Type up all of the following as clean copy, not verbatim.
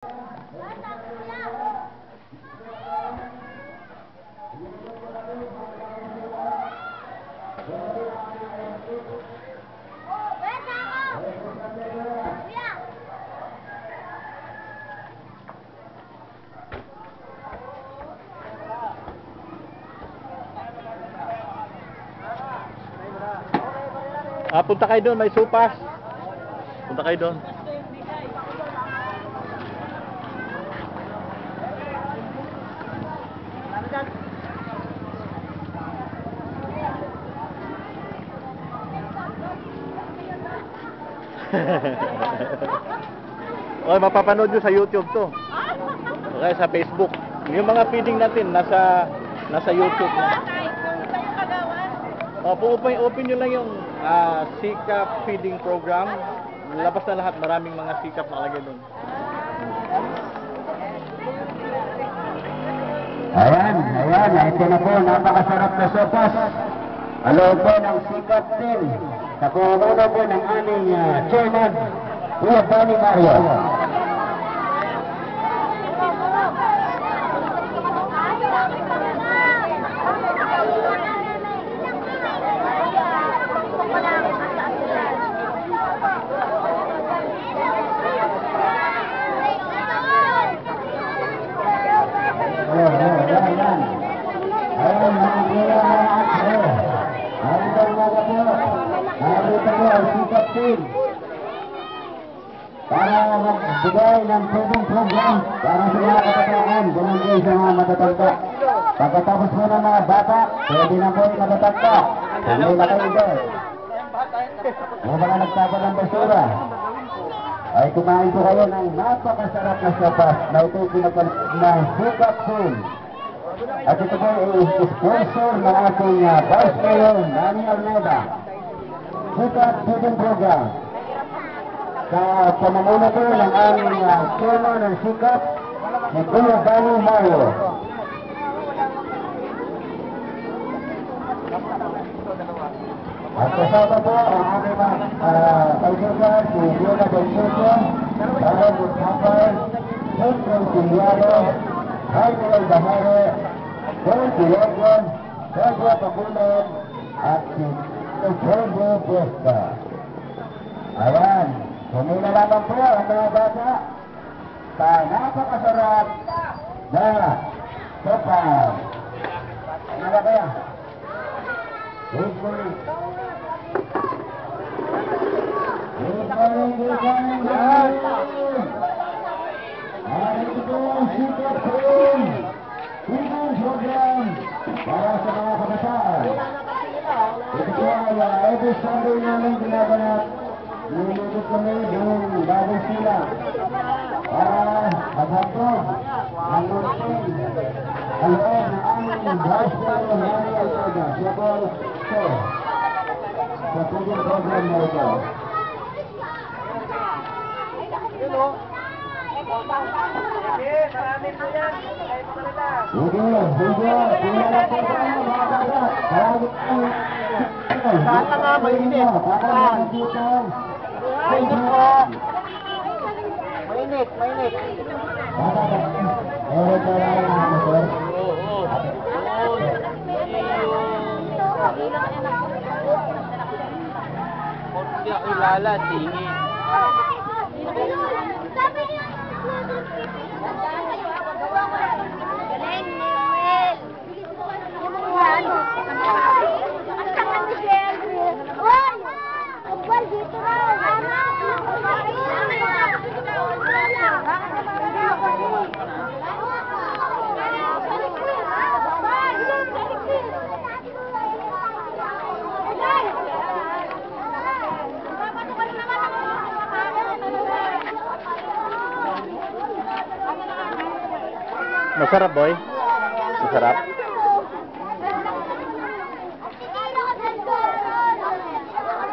Punta kayo doon, may supas. Punta kayo doon. Oy, mapapanood nyo sa YouTube to. Okay, sa Facebook. Yung mga feeding natin nasa YouTube na. Open nyo lang yung sikap feeding program. Labas na lahat, maraming mga sikap nakalagay doon. Ayan, ito na po, napakasarap na sopas. Aloob po ng sikap team. Sa pumuna po ng aming chairman, Kuya Benny Mario. Para magbigay ng feeding program para sa mga kabataan, ganun kayo sa mga matatanda. Pagkatapos po ng mga bata, pwede na po yung matatanda. Hindi na kayo doon. Kung mga nagtapon ng basura, ay kumain po kayo ng napakasarap na sopas na ito pinapalit ng Sikap Team. At ito po ay sponsor ng ating Vice Mayor, Nani Almeda. Sikap feeding program. Sa pamamuna po ng aming chairman ng Sikap, ni Kuya Benny Mario. At kasama po ang aming kaibigan, si Viola Belchete, Carlos Guzmán, Henry Siliano, Jaime Aldamare, Don Tilogon, Sergio Paculan, at si Sergio Puesta. Ayan, kumila lamang po ang mga bata sa napakasarap na sopas. Ano ba kaya? Good morning. Ito po ang Sikap Team feeding program para sa mga kabataan. Ito po ay every Sunday namin ginaganap. Nilulot kami yung bagay sila para maghatog ang munting ang loob ng aming Vice Mayor Nani Almeda. Siya po sa feeding program na ito. Marami po yan. Saan na nga mainit? Saan? Mainit po. Mainit. Hindi ako ilala, tingin. Galing, Noel! Ano? Ang tangan ni Shelby! Hoy! Agbal dito na! Masarap, boy? Masarap?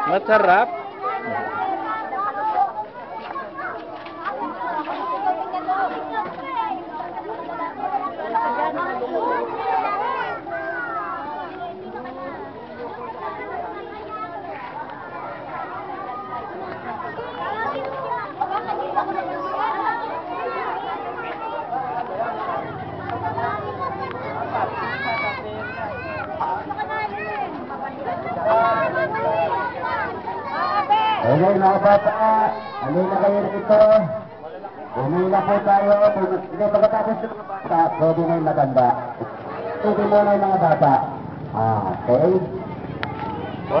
Masarap? Okay, mga bata, ano na kayo dito? Umay na po tayo. Hindi, pagkatapos yung mga bata, pwede na yung matanda. Pwede mo na yung mga bata. Okay.